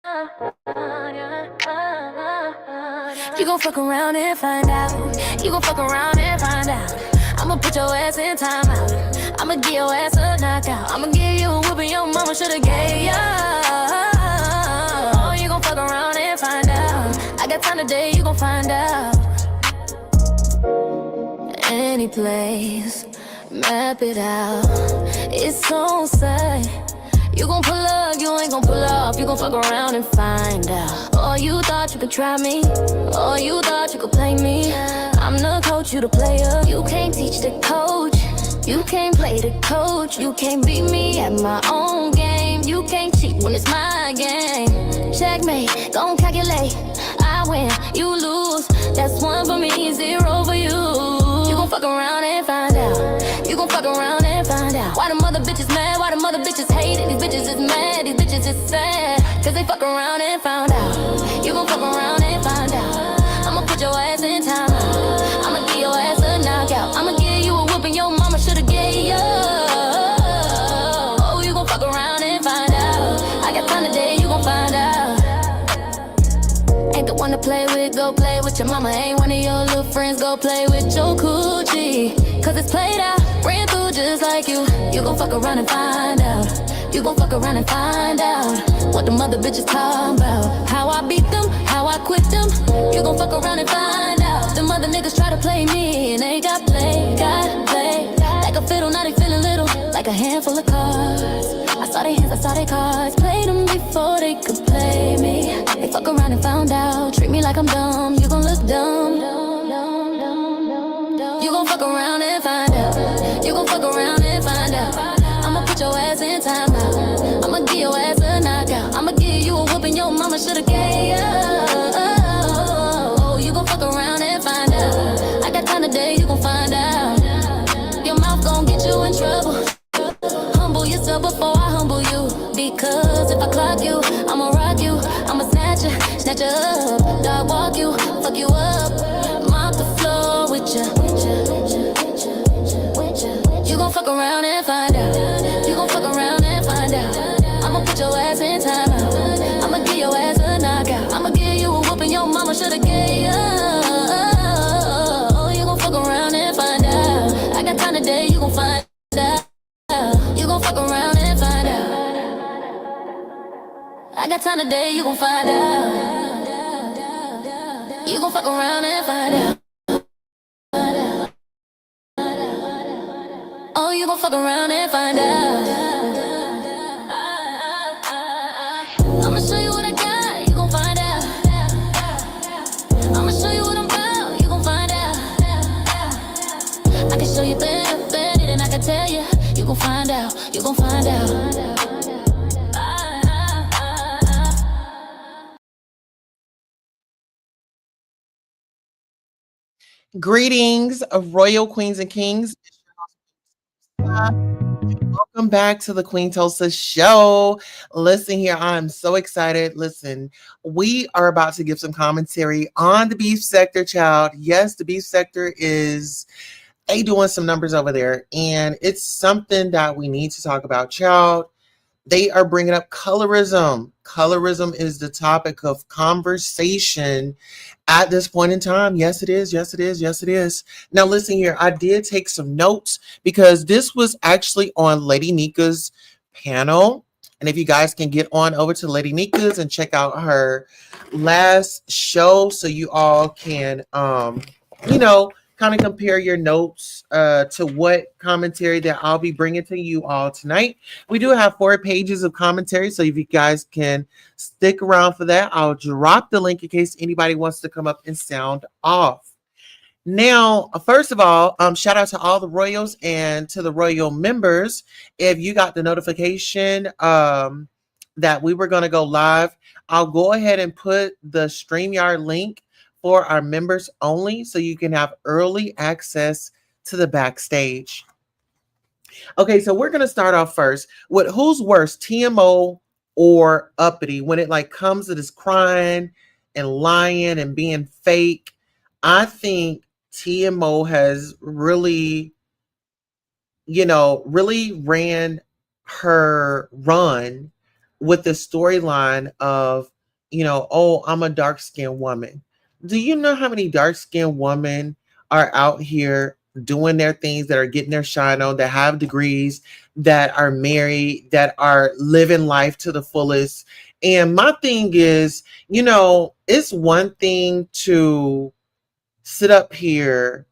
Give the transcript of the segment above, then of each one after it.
You gon' fuck around and find out. You gon' fuck around and find out. I'ma put your ass in timeout. I'ma give your ass a knockout. I'ma give you a whooping your mama shoulda gave ya. Oh, you gon' fuck around and find out. I got time today, you gon' find out. Any place, map it out. It's on sight. You gon' pull up, you ain't gon' pull off. You gon' fuck around and find out. Oh, you thought you could try me. Oh, you thought you could play me. I'm the coach, you the player. You can't teach the coach. You can't play the coach. You can't beat me at my own game. You can't cheat when it's my game. Checkmate, gon' calculate. I win, you lose. That's 1 for me, 0 for you. You gon' fuck around and find out. You gon' fuck around and find out. Why the mother bitches mad? Why the mother bitches hate it? These bitches is mad, these bitches is sad. Cause they fuck around and found out. You gon' fuck around and find out. I'ma put your ass in timeout. I'ma give your ass a knockout. I'ma give you a whooping your mama shoulda gave ya. Oh, you gon' fuck around and find out. I got time today, you gon' find out. Ain't the one to play with, go play with your mama. Ain't one of your little friends, go play with your coochie. Cause it's played out, ran through just like you. You gon' fuck around and find out. You gon' fuck around and find out what the mother bitches talking about. How I beat them, how I quit them. You gon' fuck around and find out. The mother niggas try to play me and they got played. Like a fiddle, now they feeling little, like a handful of cards. I saw their hands, I saw their cards. Played them before they could play me. They fuck around and found out. Treat me like I'm dumb, you gon' look dumb. You gon' fuck around and find out. You gon' fuck around and find out. I'ma put your ass in timeout. I'ma give your ass a knockout. I'ma give you a whooping your mama shoulda gave ya. Oh, you gon' fuck around and find out. I got time today, you gon' find out. Your mouth gon' get you in trouble. Humble yourself before I humble you. Because if I clock you, I'ma rock you. I'ma snatch you up. Dog walk you, fuck you up. Mop the floor with ya. You gon' fuck around and find out. You gon' fuck around and find out. I'ma put your ass in timeout. I'ma give your ass a knockout. I'ma give you a whooping your mama shoulda gave ya. Oh, you gon' fuck around and find out. I got time today, you gon' find out. You gon' fuck around and find out. I got time today, you gon' find out. You gon' fuck around and find out. Oh, you gon' fuck around and find out. I'ma show you what I got, you gon' find out. I'ma show you what I'm about, you gon' find out. I can show you better than I can tell you. You gon' find out, you gon' find out. Greetings, royal queens and kings. Welcome back to the Queen Tulsa Show. Listen here, I'm so excited. Listen, we are about to give some commentary on the beef sector, child. Yes, the beef sector is doing some numbers over there, and it's something that we need to talk about, child. They are bringing up colorism. Colorism is the topic of conversation at this point in time. Yes, it is. Yes, it is. Yes, it is. Now, listen here. I did take some notes because this was actually on Lady Nika's panel. And if you guys can get on over to Lady Nika's and check out her last show so you all can, kind of compare your notes to what commentary that I'll be bringing to you all tonight. We do have 4 pages of commentary, so if you guys can stick around for that, I'll drop the link in case anybody wants to come up and sound off. Now, first of all, shout out to all the Royals and to the Royal members. If you got the notification that we were going to go live, I'll go ahead and put the StreamYard link for our members only, so you can have early access to the backstage. Okay, so we're gonna start off first with who's worse, TMO or Uppity, when it like comes to this crying and lying and being fake. I think TMO has really, really ran her run with the storyline of oh, I'm a dark skinned woman. Do you know how many dark skinned women are out here doing their things, that are getting their shine on, that have degrees, that are married, that are living life to the fullest? And my thing is, it's one thing to sit up here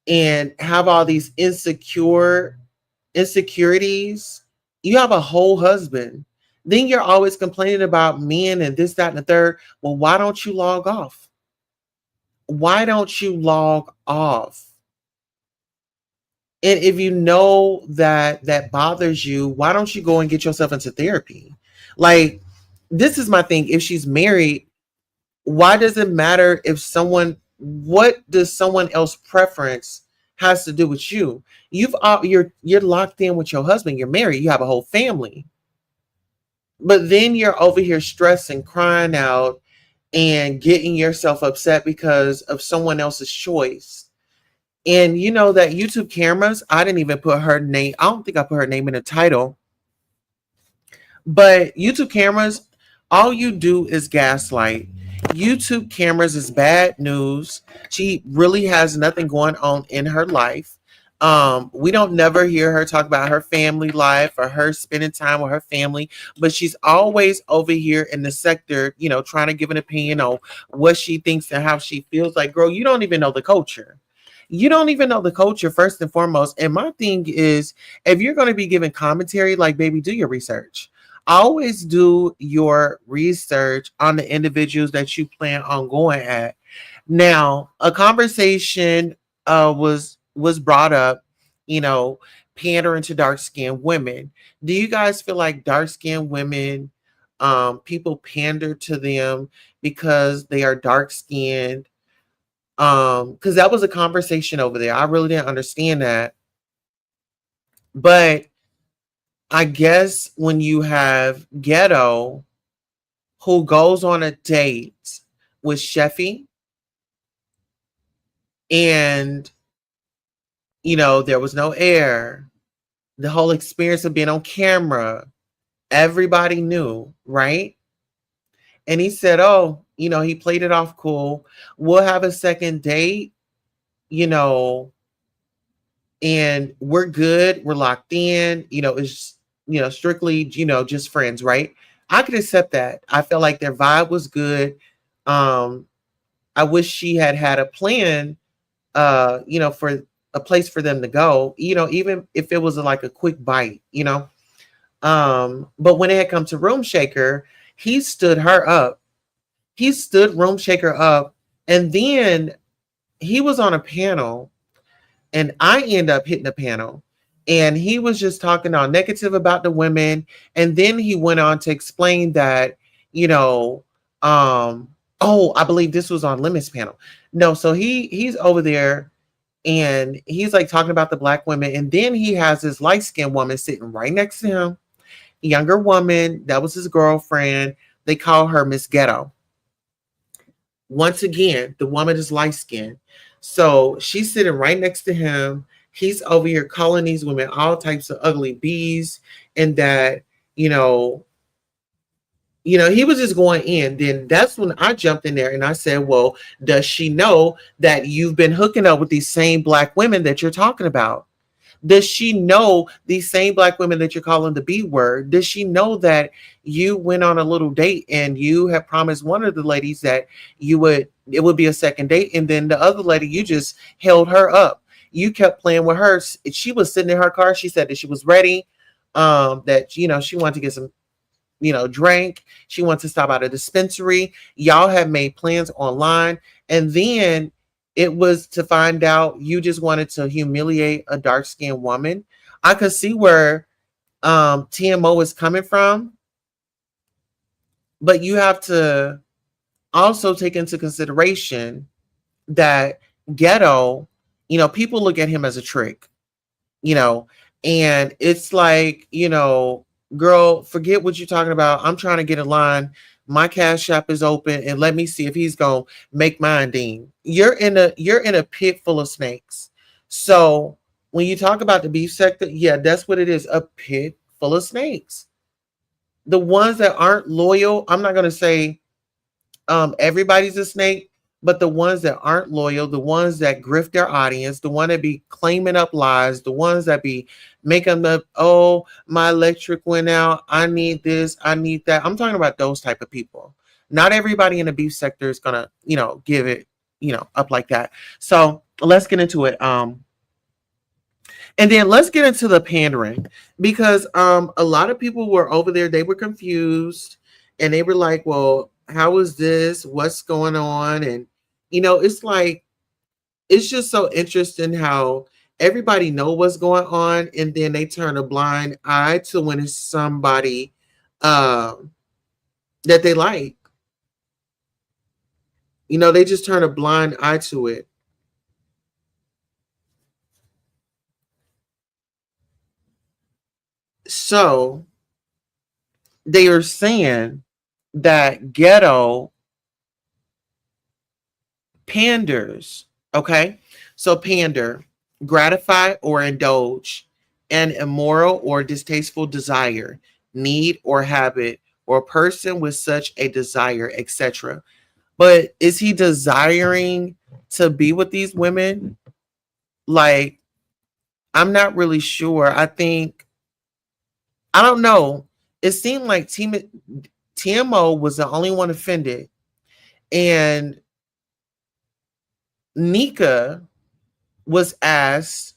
and have all these insecurities. You have a whole husband. Then you're always complaining about men and this, that, and the third. Well, why don't you log off? Why don't you log off? And if you know that that bothers you, why don't you go and get yourself into therapy? Like, this is my thing. If she's married, why does it matter if what does someone else preference has to do with you? You're locked in with your husband, you're married, you have a whole family. But then you're over here stressing, crying out, and getting yourself upset because of someone else's choice. And you know that YouTube cameras, I didn't even put her name. I don't think I put her name in the title. But YouTube cameras, all you do is gaslight. YouTube cameras is bad news. She really has nothing going on in her life. We don't never hear her talk about her family life or her spending time with her family, but she's always over here in the sector, trying to give an opinion on what she thinks and how she feels. Like, girl, you don't even know the culture. You don't even know the culture, first and foremost. And my thing is, if you're going to be giving commentary, like, baby, do your research. Always do your research on the individuals that you plan on going at. Now, a conversation was brought up, you know, pandering to dark skinned women. Do you guys feel like dark skinned women, people pander to them because they are dark skinned? Because that was a conversation over there. I really didn't understand that. But I guess when you have Ghetto who goes on a date with Cheffy, and there was no air, the whole experience of being on camera, everybody knew, right? And he said, oh, he played it off cool. We'll have a second date, you know, and we're good. We're locked in. It's, strictly, just friends, right? I could accept that. I felt like their vibe was good. I wish she had had a plan, for a place for them to go, even if it was like a quick bite. But when it had come to Room Shaker, he stood her up. He stood Room Shaker up. And then he was on a panel, and I end up hitting the panel. And he was just talking all negative about the women. And then he went on to explain that, I believe this was on Lemons panel. No, so he's over there and he's like talking about the black women. And then he has this light-skinned woman sitting right next to him, younger woman, that was his girlfriend. They call her Miss Ghetto. Once again, the woman is light-skinned. So she's sitting right next to him. He's over here calling these women all types of ugly bees, and that, he was just going in. Then that's when I jumped in there and I said, well, does she know that you've been hooking up with these same black women that you're talking about? Does she know these same black women that you're calling the B word? Does she know that you went on a little date and you have promised one of the ladies that it would be a second date, and then the other lady, you just held her up. You kept playing with her. She was sitting in her car. She said that she was ready, that she wanted to get some drink. She wanted to stop at a dispensary. Y'all had made plans online, and then it was to find out you just wanted to humiliate a dark-skinned woman. I could see where TMO is coming from, but you have to also take into consideration that Ghetto, people look at him as a trick, and it's like, girl, forget what you're talking about. I'm trying to get in line. My cash app is open, and let me see if he's gonna make mine ding. You're in a pit full of snakes. So when you talk about the beef sector, yeah, that's what it is, a pit full of snakes. The ones that aren't loyal, I'm not gonna say Everybody's a snake, but the ones that aren't loyal, the ones that grift their audience, the one that be claiming up lies, the ones that be making up, oh, my electric went out, I need this, I need that. I'm talking about those type of people. Not everybody in the beef sector is gonna, give it, up like that. So let's get into it. And then let's get into the pandering, because a lot of people were over there, they were confused, and they were like, well, how is this, what's going on? And it's like, it's just so interesting how everybody know what's going on, and then they turn a blind eye to when it's somebody um that they like. They just turn a blind eye to it. So they are saying that Ghetto panders. Okay. So pander, gratify or indulge an immoral or distasteful desire, need or habit, or person with such a desire, etc. But is he desiring to be with these women? Like, I'm not really sure. I don't know. It seemed like TMO was the only one offended. And Nika was asked,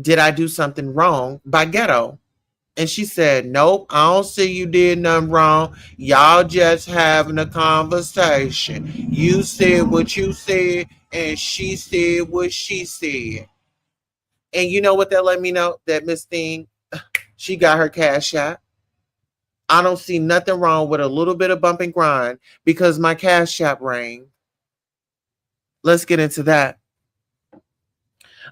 did I do something wrong by Ghetto? And she said, nope, I don't see you did nothing wrong. Y'all just having a conversation. You said what you said, and she said what she said. And you know what that let me know? That Miss Thing, she got her cash out. I don't see nothing wrong with a little bit of bump and grind because my cash app rang. Let's get into that.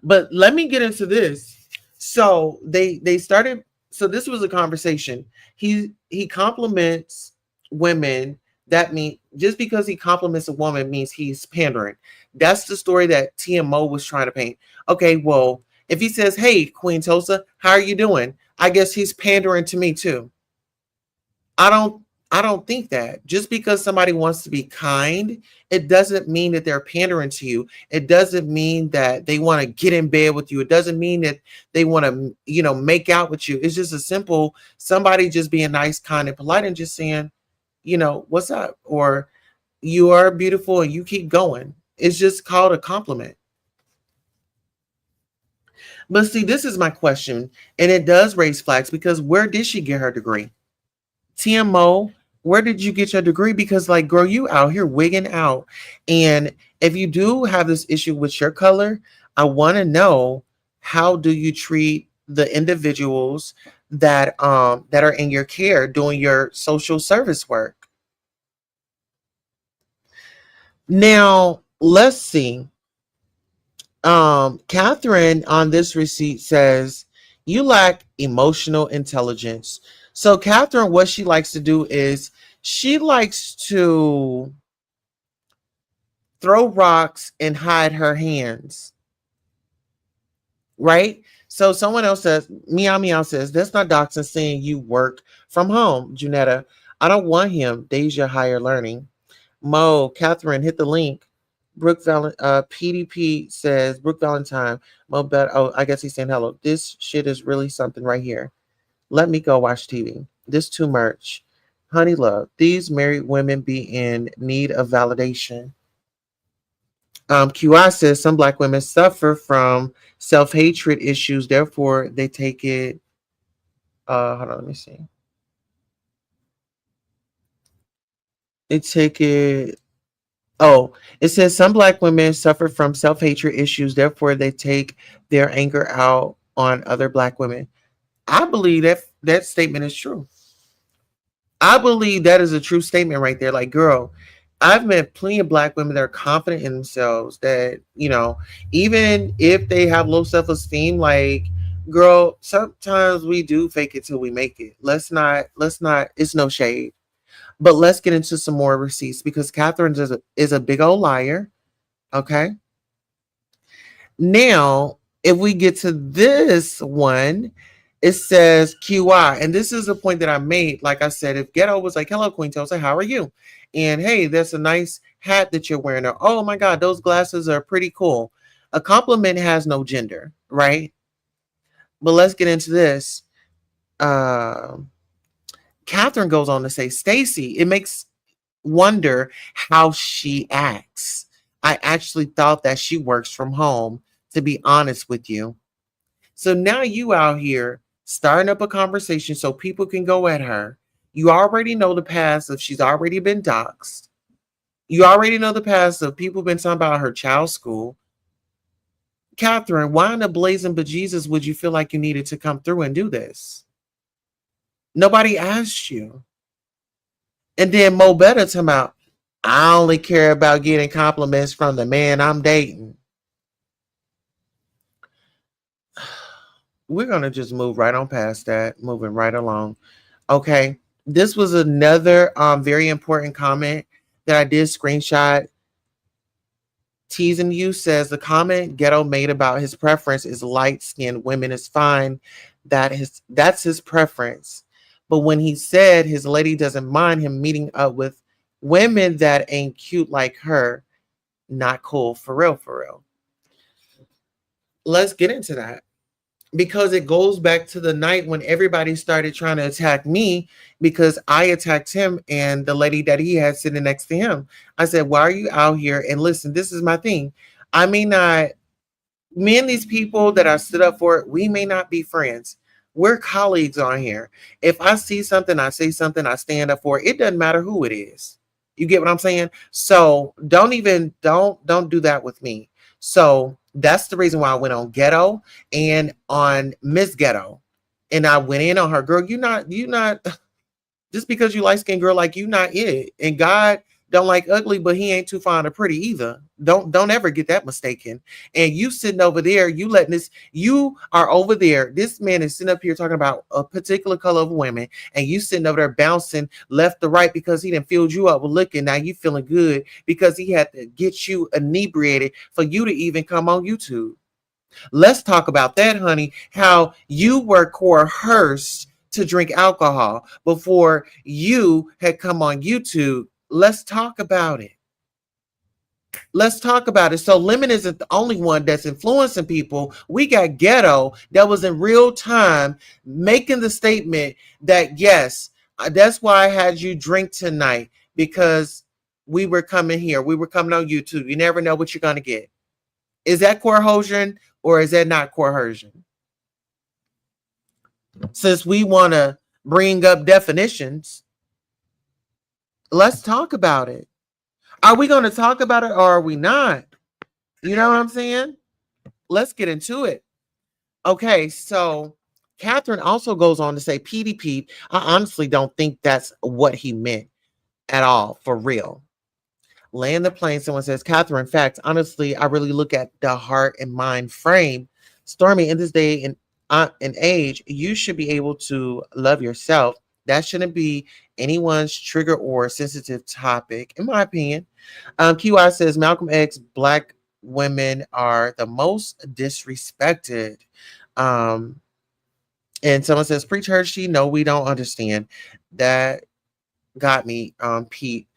But let me get into this. So they started. So this was a conversation. He compliments women. That mean just because he compliments a woman means he's pandering. That's the story that TMO was trying to paint. Okay, well, if he says, "Hey, Queen Tulsa, how are you doing?" I guess he's pandering to me too. I don't I don't think that. Just because somebody wants to be kind, it doesn't mean that they're pandering to you. It doesn't mean that they want to get in bed with you. It doesn't mean that they want to, make out with you. It's just a simple somebody just being nice, kind, and polite and just saying, what's up? Or you are beautiful and you keep going. It's just called a compliment. But see, this is my question, and it does raise flags because where did she get her degree? TMO, where did you get your degree? Because, like, girl, you out here wigging out. And if you do have this issue with your color, I want to know, how do you treat the individuals that are in your care doing your social service work? Now, let's see. Catherine on this receipt says you lack emotional intelligence. So Catherine, what she likes to do is she likes to throw rocks and hide her hands, right? So someone else says, Meow Meow says, that's not doxing saying you work from home, Junetta. I don't want him. Deja higher learning. Mo, Catherine, hit the link. PDP says, Brooke Valentine, Mo bet. Oh, I guess he's saying hello. This shit is really something right here. Let me go watch TV. This too much. Honey love. These married women be in need of validation. QI says some black women suffer from self-hatred issues, therefore they take it. Hold on, let me see. They take it. Oh, it says some black women suffer from self-hatred issues, therefore they take their anger out on other black women. I believe that statement is true. I believe that is a true statement right there. Like, girl, I've met plenty of black women that are confident in themselves that, even if they have low self-esteem, like, girl, sometimes we do fake it till we make it. Let's not, it's no shade. But let's get into some more receipts because Catherine is a big old liar. Okay. Now, if we get to this one, It says QI. And this is a point that I made. Like I said, if Ghetto was like, hello, Queen Tulsa, how are you? And hey, that's a nice hat that you're wearing. Or, oh my God, those glasses are pretty cool. A compliment has no gender, right? But let's get into this. Uh, Catherine goes on to say, Stacy, it makes wonder how she acts. I actually thought that she works from home, to be honest with you. So now you out here starting up a conversation so people can go at her. You already know the past of she's already been doxxed. You already know the past of people been talking about her child's school. Catherine, why in the blazing bejesus would you feel like you needed to come through and do this? Nobody asked you. And then Mo Better come out. I only care about getting compliments from the man I'm dating. We're gonna just move right on past that, moving right along. Okay. This was another very important comment that I did screenshot. Teasing you says the comment Ghetto made about his preference is light skinned women is fine. That's his preference. But when he said his lady doesn't mind him meeting up with women that ain't cute like her, not cool. For real, for real. Let's get into that. Because it goes back to the night when everybody started trying to attack me because I attacked him and the lady that he had sitting next to him. I said, why are you out here? And listen, this is my thing. I may not, me and these people that I stood up for, we may not be friends. We're colleagues on here. If I see something, I say something, I stand up for it. It doesn't matter who it is. You get what I'm saying? So don't do that with me. So that's the reason why I went on Ghetto and on Miss Ghetto. And I went in on her, girl. You not just because you light skinned girl, like you not it. And God don't like ugly, but he ain't too fond of pretty either. Don't ever get that mistaken. And you sitting over there, you letting this, you are over there. This man is sitting up here talking about a particular color of women, and you sitting over there bouncing left to right because he done filled you up with liquor. Now you feeling good because he had to get you inebriated for you to even come on YouTube. Let's talk about that, honey. How you were coerced to drink alcohol before you had come on YouTube. Let's talk about it. Let's talk about it. So Lemon isn't the only one that's influencing people. We got Ghetto that was in real time making the statement that yes, that's why I had you drink tonight because we were coming here. We were coming on YouTube. You never know what you're gonna get. Is that coercion or is that not coercion? Since we want to bring up definitions, let's talk about it. Are we going to talk about it or are we not? You know what I'm saying? Let's get into it. Okay, so Catherine also goes on to say, PDP, I honestly don't think that's what he meant at all, for real. Land the plane, someone says, Catherine, in fact, honestly, I really look at the heart and mind frame. Stormy, in this day and age, you should be able to love yourself. That shouldn't be anyone's trigger or sensitive topic, in my opinion. QI says Malcolm X, Black women are the most disrespected. Um, and someone says, Preach Hershey, no, we don't understand. That got me, Pete.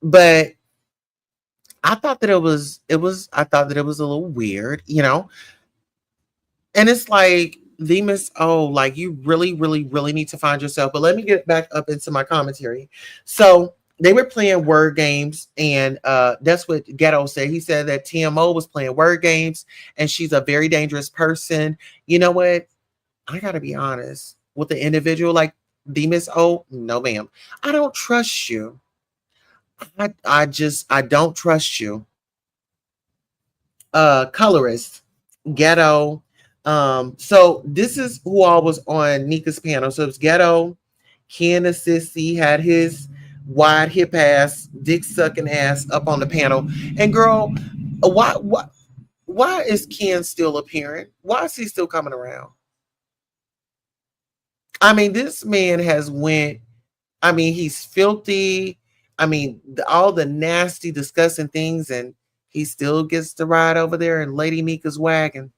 But I thought that I thought that it was a little weird, you know. And it's like the Miss Oh, like you really, really, really need to find yourself. But let me get back up into my commentary. So they were playing word games, and that's what Ghetto said. He said that TMO was playing word games, and she's a very dangerous person. You know what? I gotta be honest with the individual like the Miss Oh, no, ma'am. I don't trust you. I don't trust you. Colorist, Ghetto. So this is who all was on Nika's panel. So it's Ghetto, Ken Sissy had his wide hip ass, dick sucking ass up on the panel. And girl, why is Ken still appearing? Why is he still coming around? I mean, this man has went, I mean, he's filthy. I mean, all the nasty, disgusting things, and he still gets to ride over there in Lady Nika's wagon.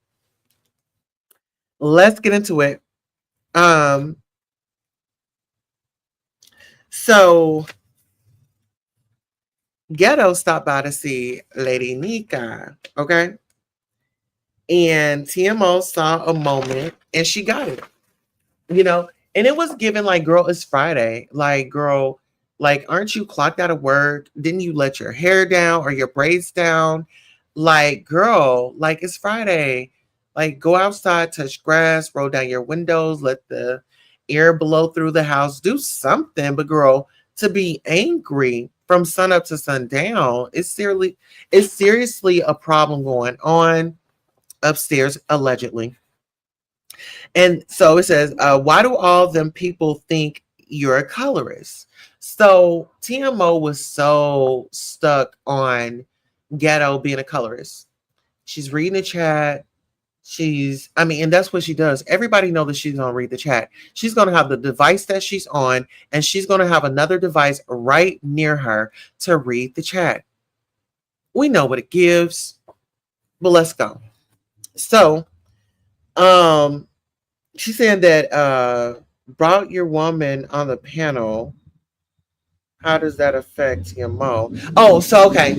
Let's get into it. Um, so Ghetto stopped by to see Lady Nika, okay? And TMO saw a moment and she got it, you know? And it was given like, girl, it's Friday. Like, girl, like, aren't you clocked out of work? Didn't you let your hair down or your braids down? Like, girl, like, it's Friday. Like, go outside, touch grass, roll down your windows, let the air blow through the house, do something. But, girl, to be angry from sun up to sundown, it's seriously a problem going on upstairs, allegedly. And so it says, why do all them people think you're a colorist? So TMO was so stuck on Ghetto being a colorist. She's reading the chat. And that's what she does. Everybody knows that she's going to read the chat. She's going to have the device that she's on, and she's going to have another device right near her to read the chat. We know what it gives, but let's go. So, she said that brought your woman on the panel. How does that affect TMO? Oh, so okay.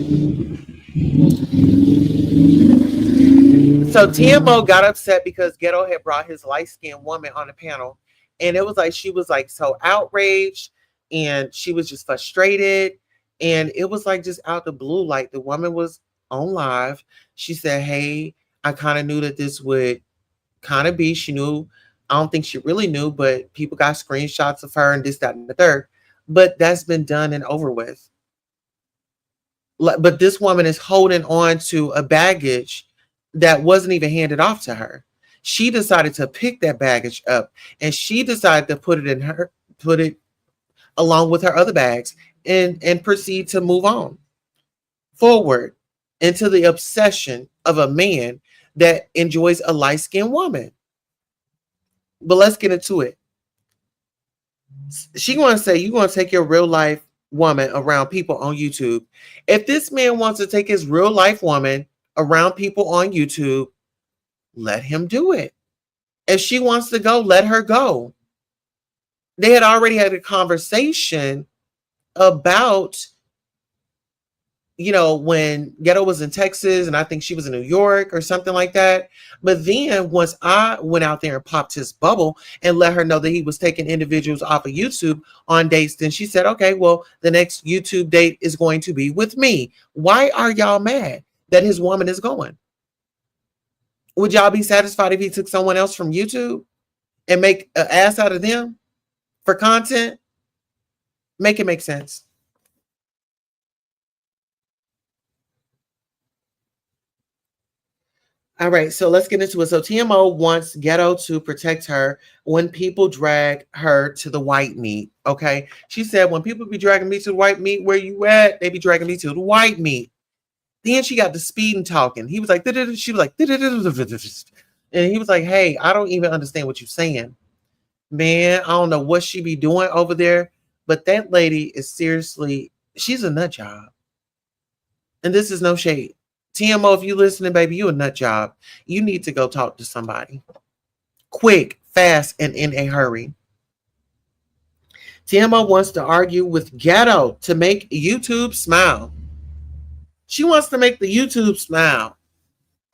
So TMO got upset because Ghetto had brought his light skinned woman on the panel. And it was like she was like so outraged and she was just frustrated. And it was like just out the blue. Like the woman was on live. She said, hey, I kind of knew that this would kind of be. She knew, I don't think she really knew, but people got screenshots of her and this, that, and the third. But that's been done and over with. But this woman is holding on to a baggage that wasn't even handed off to her. She decided to pick that baggage up and she decided to put it along with her other bags and proceed to move on forward into the obsession of a man that enjoys a light-skinned woman. But let's get into it. She going to say, you're going to take your real life woman around people on YouTube. If this man wants to take his real life woman around people on YouTube, let him do it. If she wants to go, let her go. They had already had a conversation about, when Ghetto was in Texas and I think she was in New York or something like that. But then once I went out there and popped his bubble and let her know that he was taking individuals off of YouTube on dates, then she said, okay, well, the next YouTube date is going to be with me. Why are y'all mad that his woman is going? Would y'all be satisfied if he took someone else from YouTube and make an ass out of them for content? Make it make sense. All right, so let's get into it. So TMO wants Ghetto to protect her when people drag her to the white meat. Okay. She said, when people be dragging me to the white meat, where you at? They be dragging me to the white meat. Then she got the speed and talking. He was like, she was like, and he was like, hey, I don't even understand what you're saying. Man, I don't know what she be doing over there, but that lady is seriously, she's a nut job. And this is no shade. TMO, if you listening, baby, you a nut job. You need to go talk to somebody. Quick, fast, and in a hurry. TMO wants to argue with Ghetto to make YouTube smile. She wants to make the YouTube smile.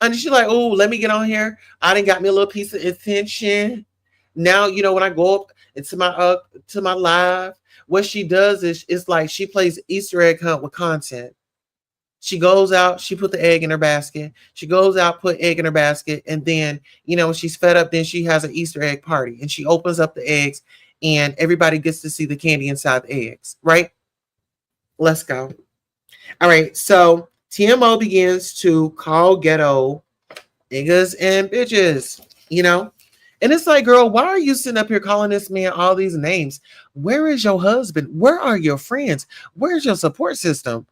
And she's like, oh, let me get on here. I done got me a little piece of attention. Now, when I go up into my live, what she does is it's like she plays Easter egg hunt with content. She goes out, she put the egg in her basket. She goes out, put egg in her basket. And then, when she's fed up, then she has an Easter egg party and she opens up the eggs and everybody gets to see the candy inside the eggs, right? Let's go. All right. So TMO begins to call Ghetto niggas and bitches, And it's like, girl, why are you sitting up here calling this man all these names? Where is your husband? Where are your friends? Where's your support system?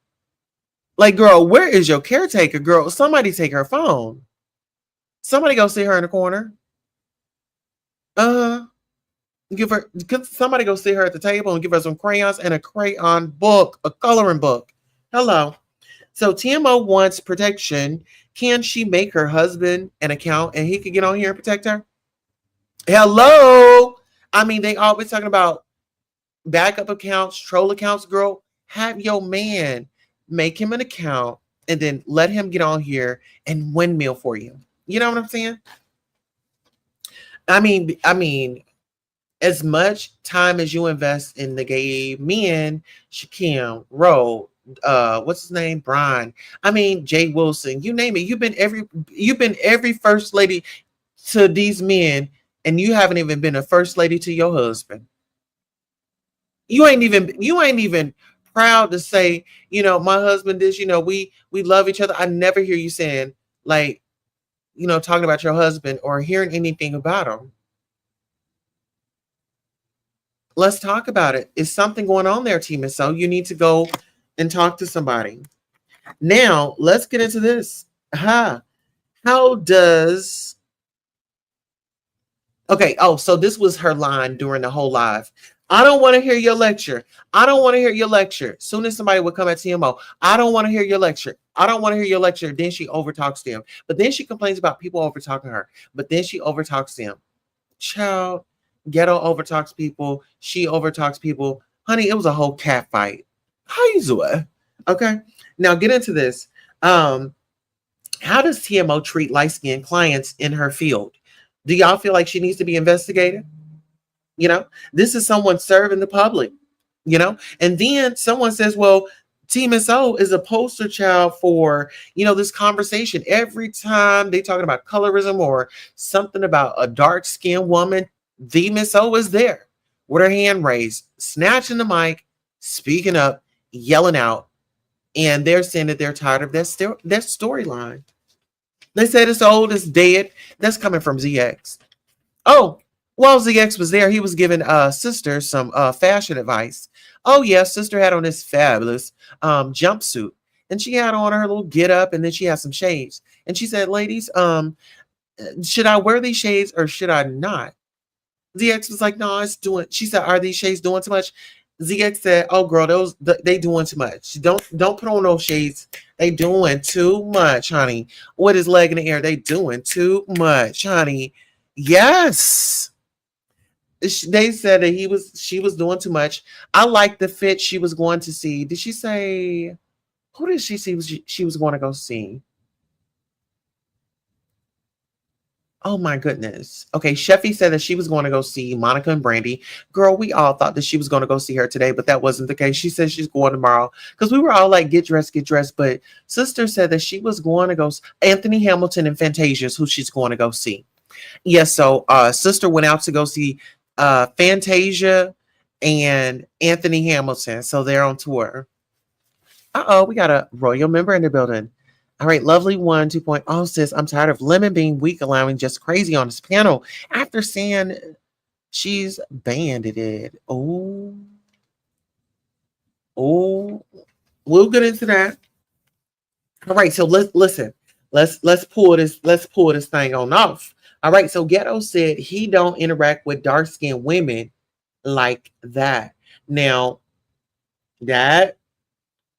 Like, girl, where is your caretaker? Girl, somebody take her phone. Somebody go see her in the corner. Somebody go see her at the table and give her some crayons and a crayon book, a coloring book. Hello. So TMO wants protection. Can she make her husband an account and he could get on here and protect her? Hello. I mean, they always talking about backup accounts, troll accounts, girl. Have your man make him an account and then let him get on here and windmill for you. You know what I'm saying? I mean, as much time as you invest in the gay men, Shaquem, Rowe, what's his name, Brian. I mean, Jay Wilson. You name it. You've been every first lady to these men, and you haven't even been a first lady to your husband. You ain't even proud to say, my husband is, we love each other. I never hear you saying, like, talking about your husband or hearing anything about him. Let's talk about it. Is something going on there, Team? And so you need to go and talk to somebody. Now, let's get into this. How does Okay, so this was her line during the whole live. I don't want to hear your lecture. I don't want to hear your lecture. Soon as somebody would come at TMO, I don't want to hear your lecture. I don't want to hear your lecture. Then she overtalks them. But then she complains about people overtalking her. But then she overtalks them. Child, Ghetto overtalks people. She overtalks people. Honey, it was a whole cat fight. How you doing? Okay. Now get into this. How does TMO treat light-skinned clients in her field? Do y'all feel like she needs to be investigated? This is someone serving the public, and then someone says, well, Team SO is a poster child for, this conversation. Every time they talking about colorism or something about a dark-skinned woman, Team SO is there with her hand raised, snatching the mic, speaking up, yelling out, and they're saying that they're tired of that storyline. They said it's old, it's dead. That's coming from ZX. Oh, while ZX was there, he was giving sister some fashion advice. Oh yeah, sister had on this fabulous jumpsuit, and she had on her little get up, and then she had some shades. And she said, "Ladies, should I wear these shades or should I not?" ZX was like, "No, it's doing." She said, "Are these shades doing too much?" ZX said, "Oh girl, they doing too much. Don't put on those shades. They doing too much, honey. With his leg in the air, they doing too much, honey." Yes. They said that she was doing too much. I like the fit she was going to see. Did she say who did she see she was going to go see? Oh my goodness. Okay, Cheffy said that she was going to go see Monica and Brandy. Girl, we all thought that she was going to go see her today, but that wasn't the case. She said she's going tomorrow because we were all like, get dressed, get dressed. But sister said that she was going to go Anthony Hamilton and Fantasia's who she's going to go see. Yes, so sister went out to go see Fantasia and Anthony Hamilton. So they're on tour. We got a royal member in the building. All right, lovely one 2.0 says, I'm tired of Lemon being weak, allowing just crazy on this panel after saying she's banded. Oh, we'll get into that. All right, so listen. Let's pull this thing on off. All right, so Ghetto said he don't interact with dark-skinned women like that. Now, that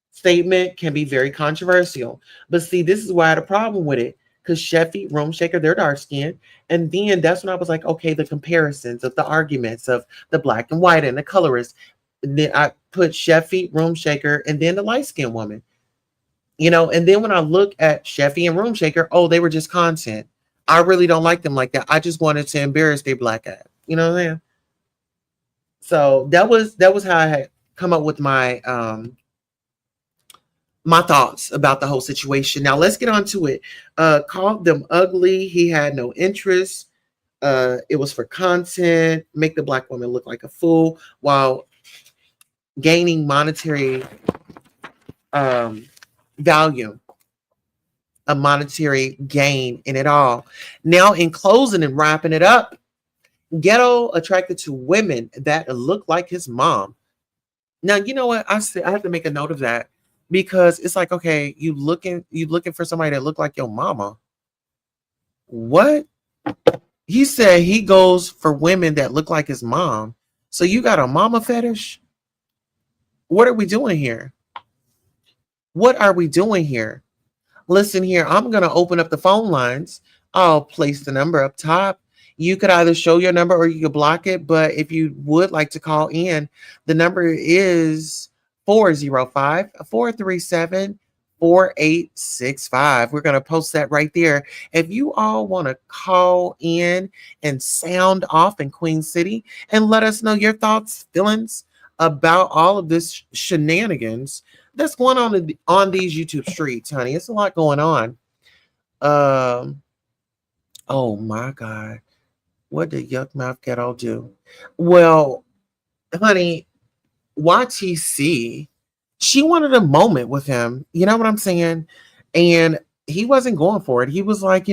statement can be very controversial. But see, this is why I had a problem with it. Because Cheffy, Room Shaker, they're dark skinned. And then that's when I was like, okay, the comparisons of the arguments of the black and white and the colorists. And then I put Cheffy, Room Shaker, and then the light skinned woman. And then when I look at Cheffy and Room Shaker, they were just content. I really don't like them like that. I just wanted to embarrass their black ass. You know what I'm saying? So that was how I had come up with my thoughts about the whole situation. Now let's get on to it. Called them ugly. He had no interest. It was for content, make the black woman look like a fool while gaining monetary value, a monetary gain in it all. Now in closing and wrapping it up, Ghetto attracted to women that look like his mom. Now, you know what? I have to make a note of that. Because it's like, okay, you looking for somebody that look like your mama. What? He said he goes for women that look like his mom. So you got a mama fetish? What are we doing here? What are we doing here? Listen here, I'm going to open up the phone lines. I'll place the number up top. You could either show your number or you could block it. But if you would like to call in, the number is 405-437-4865. We're going to post that right there. If you all want to call in and sound off in Queen City and let us know your thoughts, feelings about all of this shenanigans that's going on these YouTube streets, honey. It's a lot going on. Um, oh my God. What did Yuck Mouth Ghetto do? Well, honey, YTC, she wanted a moment with him. You know what I'm saying? And he wasn't going for it. He was like,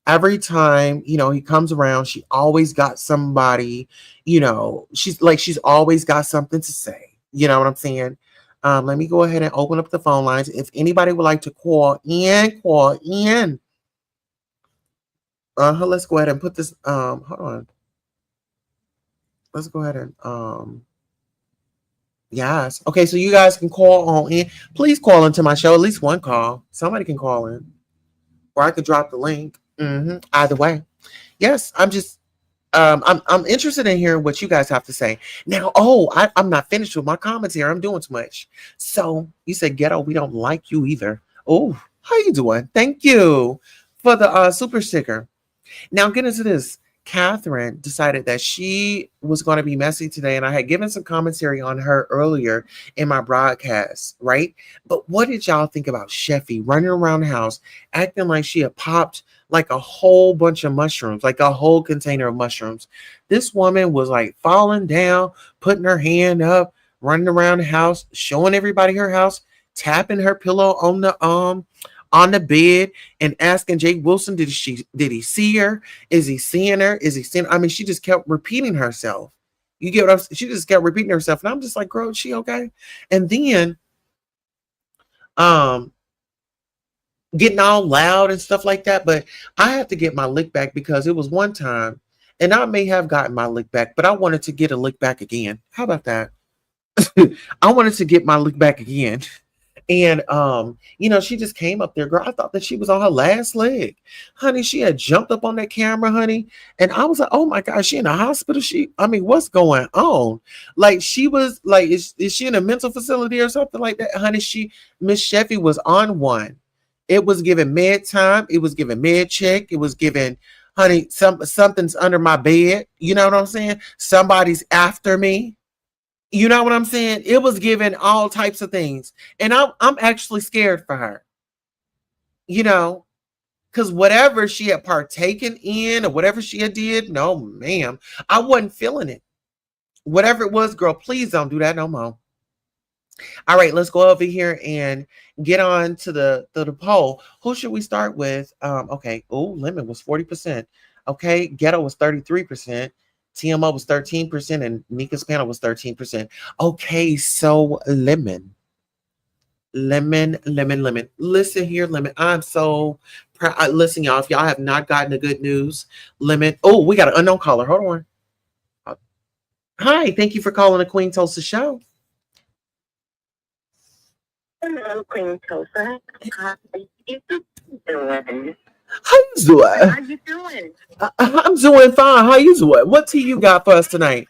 every time, he comes around, she always got somebody, she's always got something to say. You know what I'm saying? Let me go ahead and open up the phone lines. If anybody would like to call in, call in. Let's go ahead and put this. Hold on. Let's go ahead and yes. Okay, so you guys can call on in. Please call into my show. At least one call. Somebody can call in, or I could drop the link. Either way, yes. I'm interested in hearing what you guys have to say. Now, I'm not finished with my comments here. I'm doing too much. So you said Ghetto, we don't like you either. Oh, how you doing? Thank you for the super sticker. Now, get into this. Catherine decided that she was going to be messy today, and I had given some commentary on her earlier in my broadcast, right? But what did y'all think about Cheffy running around the house acting like she had popped like a whole bunch of mushrooms, like a whole container of mushrooms? This woman was like falling down, putting her hand up, running around the house, showing everybody her house, tapping her pillow on the bed and asking Jake Wilson, did he see her? Is he seeing her? Is he seeing? I mean, she just kept repeating herself. You get what I'm saying? She just kept repeating herself, and I'm just like, girl, is she okay? And then, um, getting all loud and stuff like that. But I have to get my lick back because it was one time, and I may have gotten my lick back, but I wanted to get a lick back again. How about that? I wanted to get my lick back again. And she just came up there, girl. I thought that she was on her last leg. Honey, she had jumped up on that camera, honey. And I was like, oh my God, she in the hospital? What's going on? Like she was like, is she in a mental facility or something like that? Honey, Miss Cheffy was on one. It was given med time, it was given med check, it was given, honey, something's under my bed. You know what I'm saying? Somebody's after me. You know what I'm saying? It was given all types of things. And I'm actually scared for her. Because whatever she had partaken in or whatever she had did, no, ma'am, I wasn't feeling it. Whatever it was, girl, please don't do that no more. All right, let's go over here and get on to the poll. Who should we start with? Okay. Oh, Lemon was 40%. Okay, Ghetto was 33%. TMO was 13%, and Nika's panel was 13%. Okay, so Lemon. Listen here, Lemon. I'm so proud. Listen, y'all, if y'all have not gotten the good news, Lemon. Oh, we got an unknown caller. Hold on. Hi, thank you for calling the Queen Tulsa Show. Hello, Queen Tulsa. How you doing? How you doing? How you doing? I'm doing fine. How you doing? What tea you got for us tonight?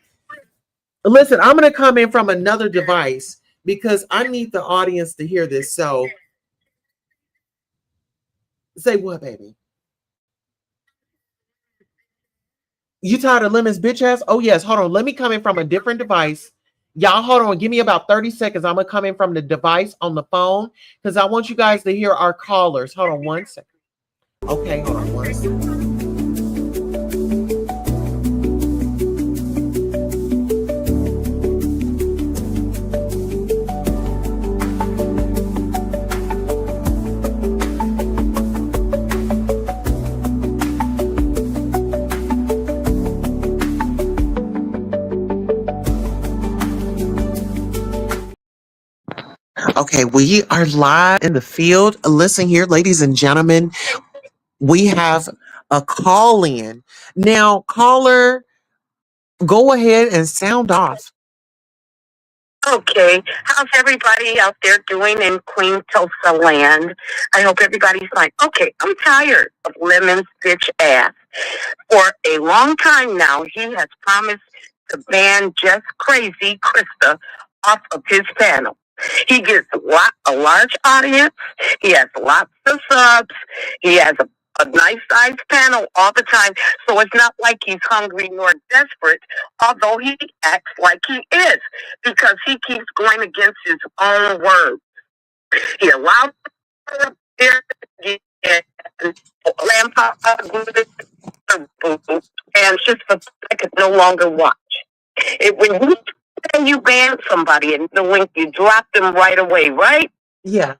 Listen, I'm going to come in from another device because I need the audience to hear this. So, say what, baby? You tired of Lemon's bitch ass? Oh, yes. Hold on. Let me come in from a different device. Y'all, hold on. Give me about 30 seconds. I'm going to come in from the device on the phone because I want you guys to hear our callers. Hold on one second. Okay, hold on one second. Okay, we are live in the field. Listen here, ladies and gentlemen, we have a call in. Now, caller, go ahead and sound off. Okay. How's everybody out there doing in Queen Tulsa land? I hope everybody's like, okay, I'm tired of Lemon's bitch ass. For a long time now, he has promised to ban Just Crazy Krista off of his panel. He gets a large audience. He has lots of subs. He has a nice sized panel all the time. So it's not like he's hungry nor desperate, although he acts like he is, because he keeps going against his own word. He allows her up there and and just for I could no longer watch. When you say you ban somebody and the link, you drop them right away, right? Yeah.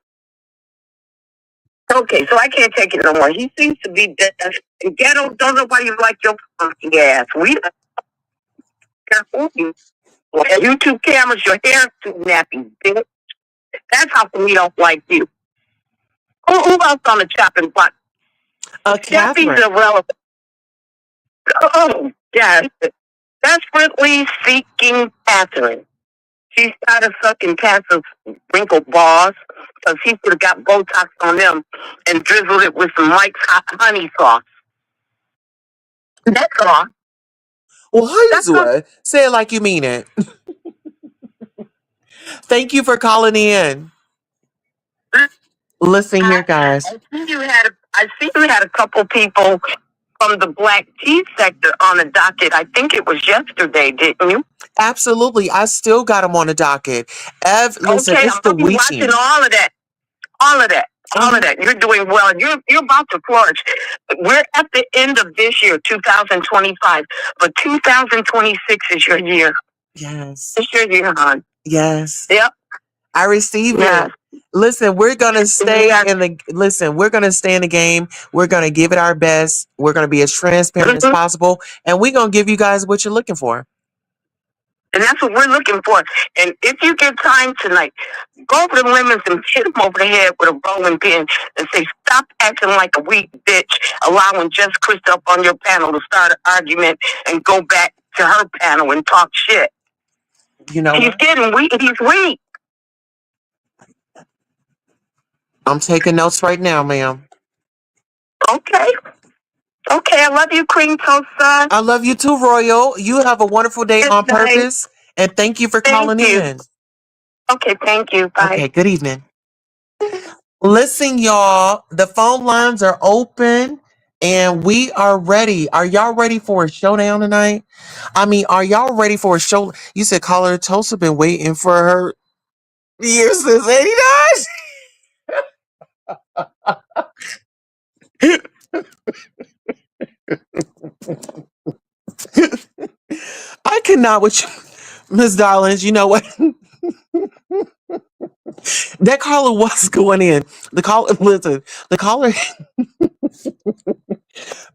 Okay, so I can't take it no more. He seems to be dead. And Ghetto, don't nobody like your funky ass. We don't care for you. YouTube cameras, your hair's too nappy, bitch. That's how come we don't like you. Who else on the chopping block? Cheffy's Catherine. irrelevant. Oh, yes. Desperately seeking Catherine. She started sucking Cass's wrinkled balls because he could have got Botox on them and drizzled it with some Mike's hot honey sauce. That's all. Well, how you That's do all. it? Say it like you mean it. Thank you for calling in. Listen here, guys. I see you had a couple people from the black tea sector on the docket. I think it was yesterday, didn't you? Absolutely. I still got them on the docket. Listen, Okay, it's I'm the gonna be watching weekend. all of that. All of that. All of that. You're doing well. You're about to flourish. We're at the end of this year, 2025, but 2026 is your year. Yes. It's your year, hon. Yes. Yep. I receive Yes. it. Listen, we're gonna stay Yes. we're gonna stay in the game. We're gonna give it our best. We're gonna be as transparent as possible. And we're gonna give you guys what you're looking for. And that's what we're looking for. And if you get time tonight, go over to Lemons and hit them over the head with a rolling pin and say, stop acting like a weak bitch, allowing Just Chris up on your panel to start an argument and go back to her panel and talk shit. You know He's what? getting weak. He's weak. I'm taking notes right now, ma'am. Okay. Okay, I love you, Queen Toast Son. I love you too, Royal. You have a wonderful day Good on night. purpose. And thank you for Thank calling you. in. Okay, thank you. Bye. Okay, good evening. Listen, y'all, the phone lines are open and we are ready. Are y'all ready for a showdown tonight? I mean, are y'all ready for a show? You said caller Tosa been waiting for her years since 89. I cannot with you, Miss Darlings. You know what? That caller was going in. The caller, listen, the caller,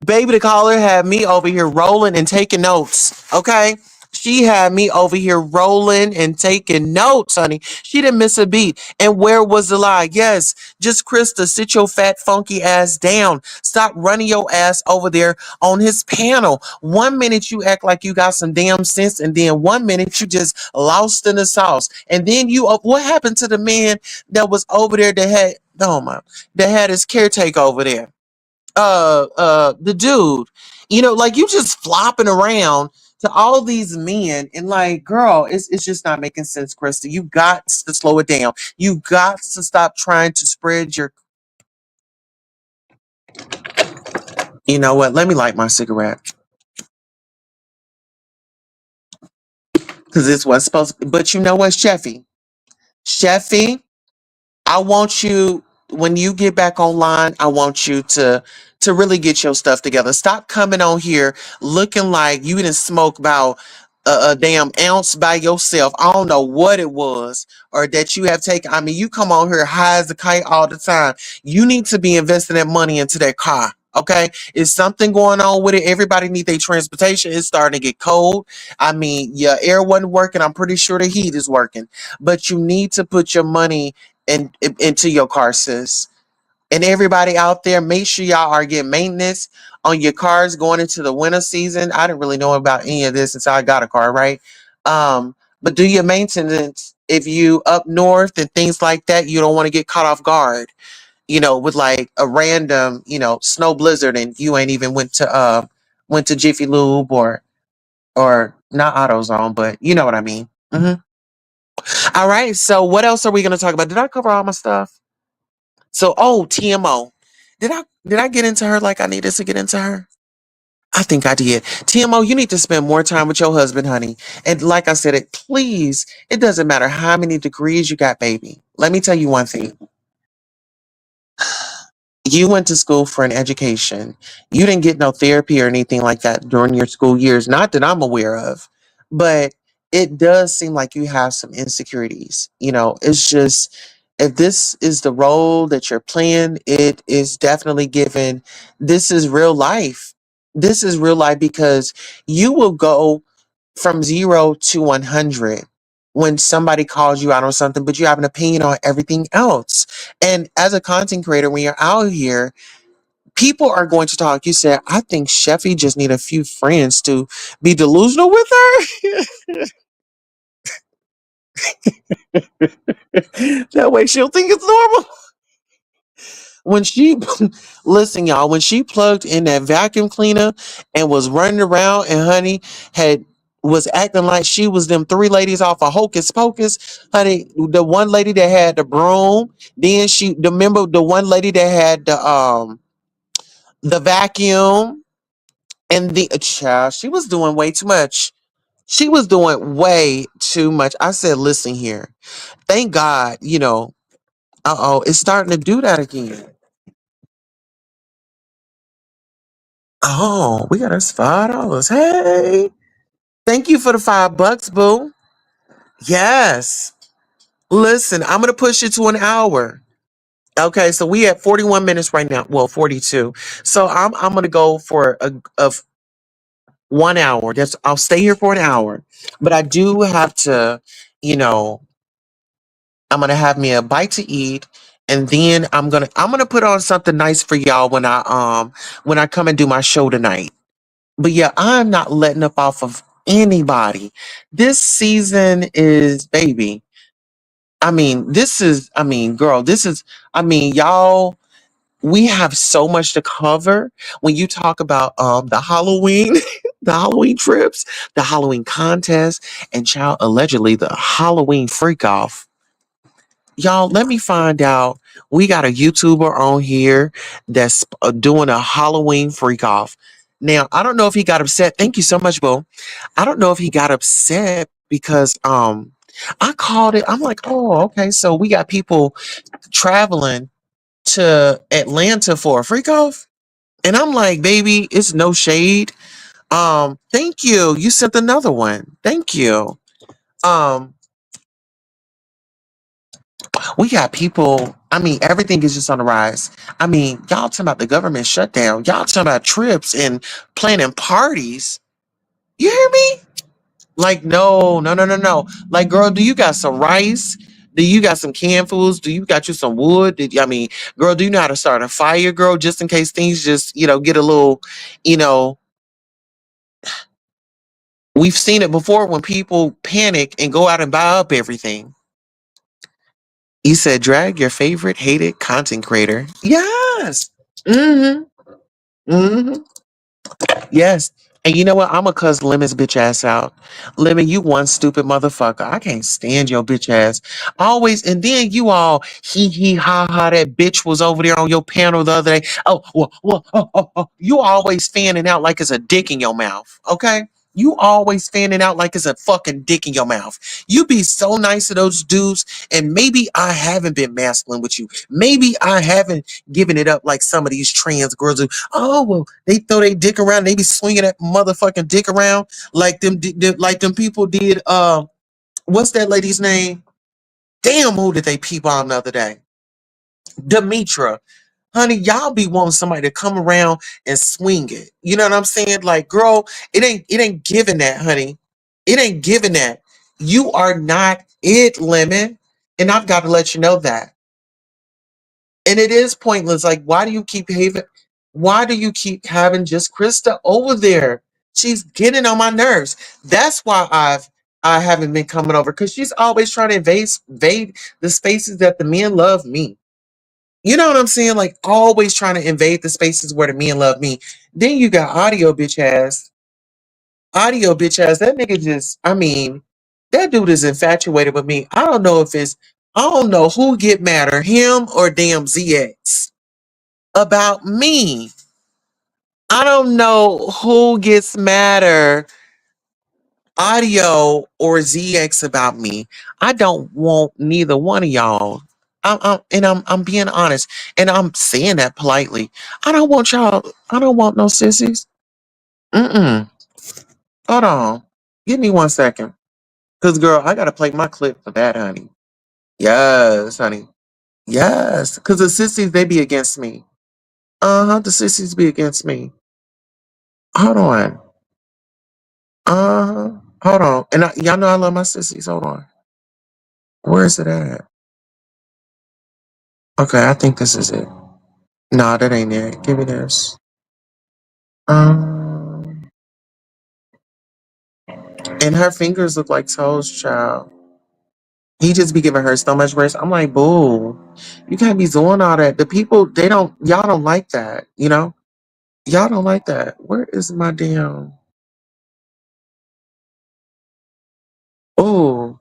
baby, the caller had me over here rolling and taking notes. Okay. She had me over here rolling and taking notes, honey. She didn't miss a beat. And where was the lie? Yes, just Krista, sit your fat, funky ass down. Stop running your ass over there on his panel. 1 minute you act like you got some damn sense, and then 1 minute you just lost in the sauce. And then what happened to the man that was over there that had his caretaker over there? The dude, like you just flopping around to all these men, and like, girl, it's just not making sense, Krista. You got to slow it down. You got to stop trying to spread your. You know what? Let me light my cigarette because this was supposed. But you know what, Cheffy, I want you, when you get back online, I want you to really get your stuff together. Stop coming on here looking like you didn't smoke about a damn ounce by yourself. I don't know what it was, or that you have taken. I mean, you come on here high as a kite all the time. You need to be investing that money into that car. Okay, is something going on with it? Everybody need their transportation. It's starting to get cold. I mean, your air wasn't working. I'm pretty sure the heat is working, but you need to put your money into your car, sis. And everybody out there, make sure y'all are getting maintenance on your cars going into the winter season. I didn't really know about any of this until I got a car, right? But do your maintenance if you up north and things like that. You don't want to get caught off guard, with like a random, snow blizzard, and you ain't even went to went to Jiffy Lube or not AutoZone, but you know what I mean. All right. So what else are we going to talk about? Did I cover all my stuff? So, oh, TMO. Did I get into her like I needed to get into her? I think I did. TMO, you need to spend more time with your husband, honey. And like I said, please, it doesn't matter how many degrees you got, baby. Let me tell you one thing. You went to school for an education. You didn't get no therapy or anything like that during your school years, not that I'm aware of. But it does seem like you have some insecurities. It's just if this is the role that you're playing, it is definitely given. This is real life. This is real life because you will go from 0 to 100 when somebody calls you out on something, but you have an opinion on everything else. And as a content creator, when you're out here, people are going to talk. You said, I think Cheffy just need a few friends to be delusional with her. That way she'll think it's normal. When she, listen, y'all, when she plugged in that vacuum cleaner and was running around and honey was acting like she was them three ladies off of Hocus Pocus, honey, the one lady that had the broom, then remember the one lady that had the vacuum and the child, she was doing way too much. She was doing way too much. I said, listen here. Thank God, it's starting to do that again. Oh, we got us $5. Hey, thank you for the $5, boo. Yes. Listen, I'm gonna push it to an hour. Okay, so we at 41 minutes right now. Well, 42. So I'm gonna go for of 1 hour. I'll stay here for an hour, but I do have to, you know, I'm gonna have me a bite to eat, and then I'm gonna put on something nice for y'all when I come and do my show tonight. But yeah, I'm not letting up off of anybody. This season is baby. Girl, y'all, we have so much to cover when you talk about the Halloween, the Halloween trips, the Halloween contest, and child allegedly the Halloween freak off. Y'all, let me find out. We got a YouTuber on here that's doing a Halloween freak off. Now, I don't know if he got upset. Thank you so much, Bo. I don't know if he got upset because I called it. I'm like, oh, okay. So we got people traveling to Atlanta for a freak off. And I'm like, baby, it's no shade. Thank you. You sent another one. Thank you. Um, we got people. Everything is just on the rise. Y'all talking about the government shutdown. Y'all talking about trips and planning parties. You hear me? Like, no, no, no, no, no. Like, girl, do you got some rice? Do you got some canned foods? Do you got you some wood? Girl, do you know how to start a fire, girl, just in case things just, get a little, you know, we've seen it before when people panic and go out and buy up everything. You said drag your favorite hated content creator. Yes. Mm-hmm. Mm-hmm. Yes. And you know what? I'm going to cuss Lemon's bitch ass out. Lemon, you one stupid motherfucker. I can't stand your bitch ass. Always. And then you all hee ha ha. That bitch was over there on your panel the other day. Oh, you always fanning out like it's a dick in your mouth. Okay? You always fanning out like it's a fucking dick in your mouth. You be so nice to those dudes. And maybe I haven't been masculine with you. Maybe I haven't given it up like some of these trans girls do. Oh, well, they throw their dick around. They be swinging that motherfucking dick around like them people did. What's that lady's name? Damn, who did they peep on the other day? Demetra. Honey, y'all be wanting somebody to come around and swing it. You know what I'm saying? Like, girl, it ain't giving that, honey. It ain't giving that. You are not it, Lemon. And I've got to let you know that. And it is pointless. Like, why do you keep having just Krista over there? She's getting on my nerves. That's why I haven't been coming over because she's always trying to invade the spaces that the men love me. You know what I'm saying? Like always trying to invade the spaces where the men love me. Then you got audio bitch ass. Audio bitch ass. That nigga just, I mean, that dude is infatuated with me. I don't know who get madder, him or damn ZX about me. I don't know who gets madder, audio or ZX about me. I don't want neither one of y'all. I'm being honest, and I'm saying that politely. I don't want y'all. I don't want no sissies. Mm-mm. Hold on. Give me 1 second. Cause girl, I gotta play my clip for that, honey. Yes, honey. Yes. Cause the sissies, they be against me. Uh-huh. The sissies be against me. Hold on. Uh-huh. Hold on. And y'all know I love my sissies. Hold on. Where is it at? Okay, I think this is it. Nah, that ain't it. Give me this. Um, and her fingers look like toes, child. He just be giving her so much grace. I'm like, boo, you can't be doing all that. The people, y'all don't like that, you know? Y'all don't like that. Where is my damn? Oh,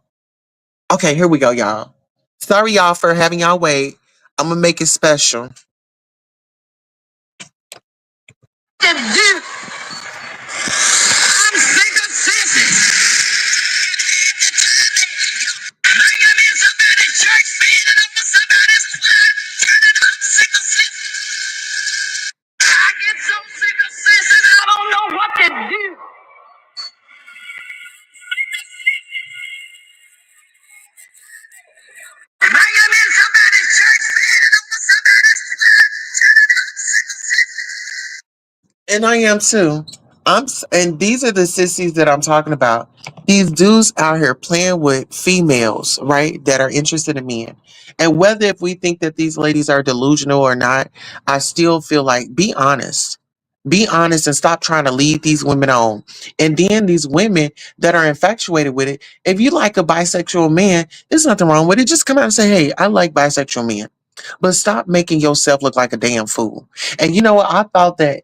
okay, here we go, y'all. Sorry, y'all, for having y'all wait. I'm gonna make it special. And I am too. And these are the sissies that I'm talking about. These dudes out here playing with females, right? That are interested in men. And whether if we think that these ladies are delusional or not, I still feel like be honest. Be honest and stop trying to lead these women on. And then these women that are infatuated with it, if you like a bisexual man, there's nothing wrong with it. Just come out and say, hey, I like bisexual men. But stop making yourself look like a damn fool. And you know what? I thought that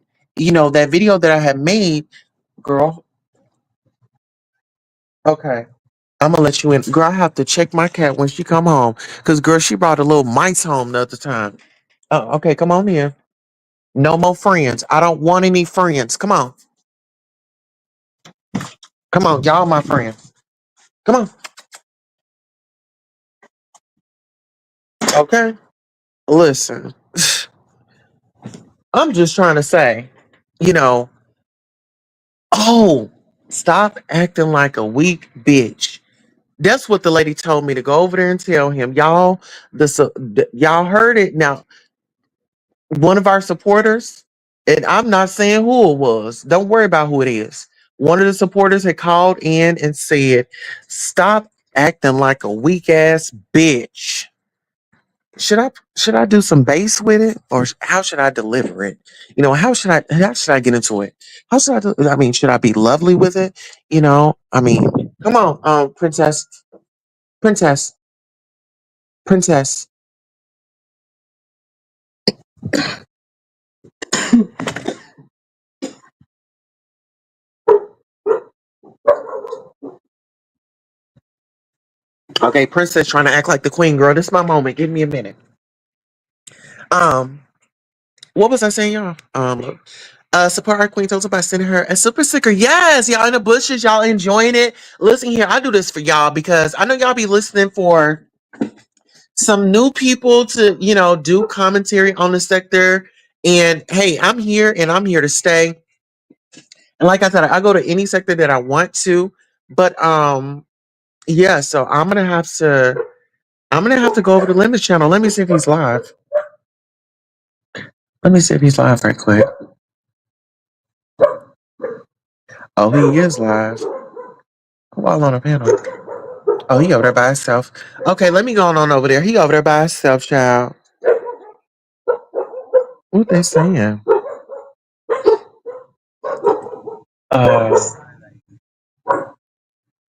that video that I had made, girl. Okay, I'm gonna let you in, girl. I have to check my cat when she come home, cause girl, she brought a little mice home the other time. Oh, okay, come on in. No more friends. I don't want any friends. Come on, y'all, my friends. Come on. Okay, listen. I'm just trying to say, you know. Oh, stop acting like a weak bitch. That's what the lady told me to go over there and tell him, y'all. Y'all heard it now. One of our supporters, and I'm not saying who it was. Don't worry about who it is. One of the supporters had called in and said, "Stop acting like a weak ass bitch." Should I do some bass with it, or how should I deliver it? How should I get into it? How should I do? I mean, should I be lovely with it? I mean, come on, princess, princess. Okay, princess trying to act like the queen, girl. This is my moment. Give me a minute. Um, what was I saying, y'all? Support our queen total by sending her a super sticker. Yes, y'all in the bushes, y'all enjoying it. Listen here, I do this for y'all because I know y'all be listening for some new people to, do commentary on the sector. And hey, I'm here and I'm here to stay. And like I said, I go to any sector that I want to. But yeah, so I'm gonna have to go over to Limits channel. Let me see if he's live. Let me see if he's live right quick. Oh, he is live. While on a panel. Oh, he over there by himself. Okay, let me go on over there. He over there by himself, child. What they saying? Uh,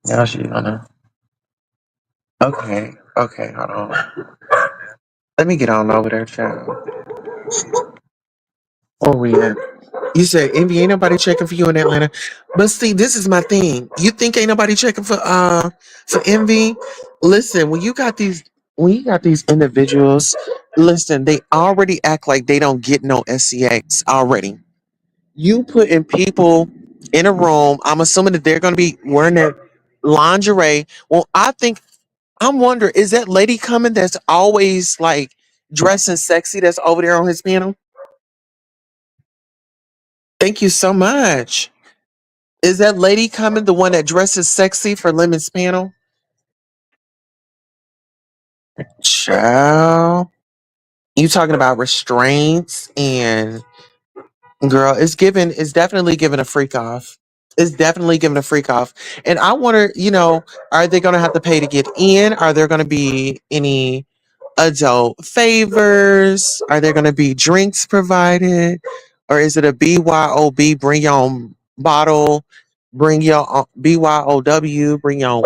now she's gonna. Okay, hold on. Let me get on over there, child. Where we at? You said Envy ain't nobody checking for you in Atlanta. But see, this is my thing. You think ain't nobody checking for Envy? Listen, when you got these individuals, listen, they already act like they don't get no SCX already. You putting people in a room, I'm assuming that they're gonna be wearing their lingerie. Well, I'm wondering, is that lady coming that's always like dressing sexy that's over there on his panel? Thank you so much. Is that lady coming, the one that dresses sexy for Lemon's panel? Child. You talking about restraints and girl, it's definitely giving a freak off. It's definitely giving a freak off. And I wonder, are they gonna have to pay to get in? Are there gonna be any adult favors? Are there gonna be drinks provided? Or is it a BYOB, bring your own bottle, bring your own BYOW, bring your own,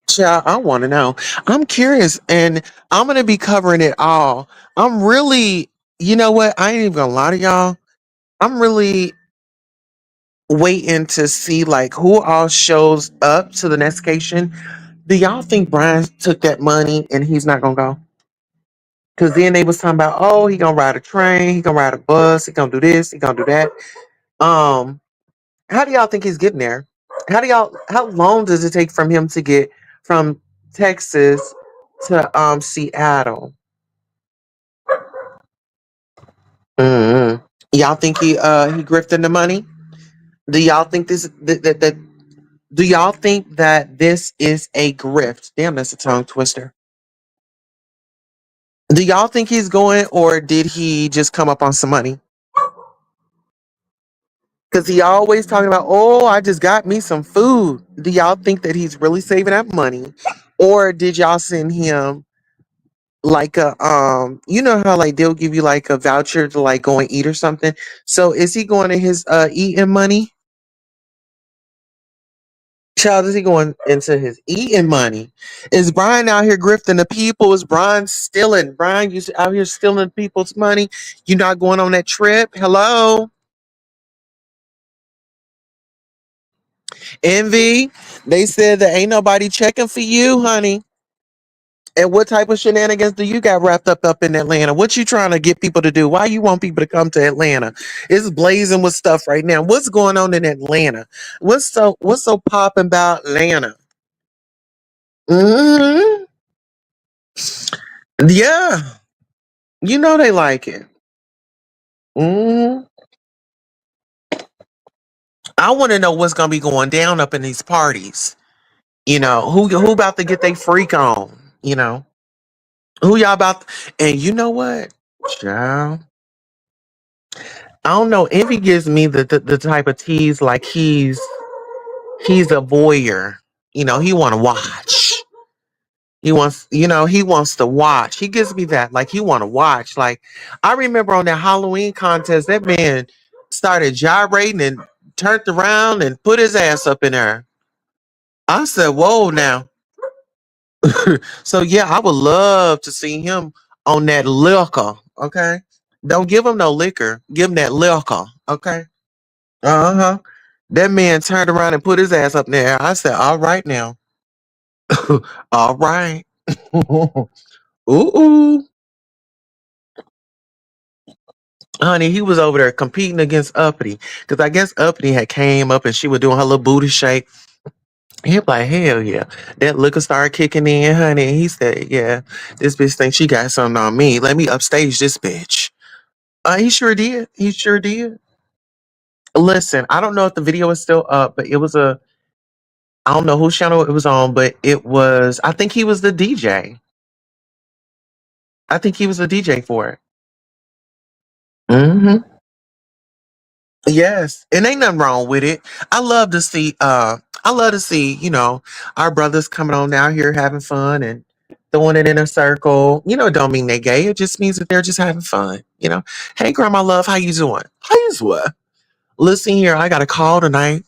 Child, I want to know. I'm curious, and I'm gonna be covering it all. I'm really, you know what? I ain't even gonna lie to y'all. I'm really waiting to see like who all shows up to the next occasion. Do y'all think Brian took that money and he's not gonna go? Because then they was talking about, oh, he gonna ride a train, he gonna ride a bus, he gonna do this, he gonna do that. Um, how do y'all think he's getting there? How long does it take from him to get from Texas to Seattle? Mm. Y'all think he grifting the money? Do y'all think that do y'all think that this is a grift? Damn, that's a tongue twister. Do y'all think he's going, or did he just come up on some money? Because he always talking about, oh, I just got me some food. Do y'all think that he's really saving that money, or did y'all send him like you know how like they'll give you like a voucher to like go and eat or something? So is he going to his eating money? Child, is he going into his eating money? Is Brian out here grifting the people? Is Brian stealing? Brian, you out here stealing people's money? You not going on that trip? Hello? Envy, they said that ain't nobody checking for you, honey. And what type of shenanigans do you got wrapped up in Atlanta? What you trying to get people to do? Why you want people to come to Atlanta? It's blazing with stuff right now. What's going on in Atlanta? What's so popping about Atlanta? Hmm. Yeah, you know they like it. Hmm. I want to know what's gonna be going down up in these parties. Who about to get their freak on? Who y'all about? And you know what, child? I don't know. Envy gives me the type of tease like he's a voyeur. He want to watch. He wants to watch. He gives me that like he want to watch. Like I remember on that Halloween contest, that man started gyrating and turned around and put his ass up in there. I said, "Whoa, now." So yeah, I would love to see him on that liquor. Okay, don't give him no liquor. Give him that liquor. Okay. Uh huh. That man turned around and put his ass up there. I said, "All right now, all right." Ooh, ooh, honey, he was over there competing against Uppity because I guess Uppity had came up and she was doing her little booty shake. He was like, "Hell yeah!" That liquor started kicking in, honey. And he said, "Yeah, this bitch thinks she got something on me. Let me upstage this bitch." He sure did. He sure did. Listen, I don't know if the video is still up, but it was I don't know whose channel it was on, but it was. I think he was the DJ. I think he was the DJ for it. Hmm. Yes, and ain't nothing wrong with it. I love to see. I love to see. Our brothers coming on out here having fun and throwing it in a circle. It don't mean they gay. It just means that they're just having fun. Hey, grandma, love, how you doing? How you doing? Listen here, I got a call tonight.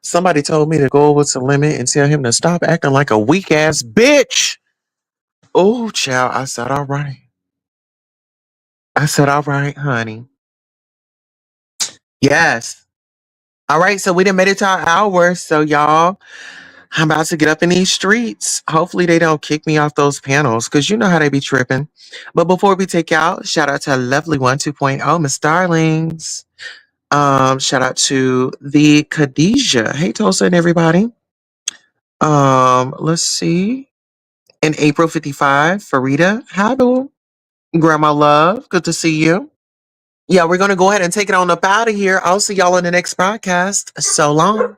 Somebody told me to go over to Limit and tell him to stop acting like a weak ass bitch. Oh, child, I said all right. I said all right, honey. Yes. All right, so we done made it to our hour. So y'all, I'm about to get up in these streets. Hopefully they don't kick me off those panels because you know how they be tripping. But before we take out, shout out to a lovely one 2.0, Miss Darlings. Shout out to the Khadijah. Hey Tulsa and everybody. Let's see. In April 55, Farida. Hi, boo. Grandma Love. Good to see you. Yeah, we're gonna go ahead and take it on up out of here. I'll see y'all in the next broadcast. So long.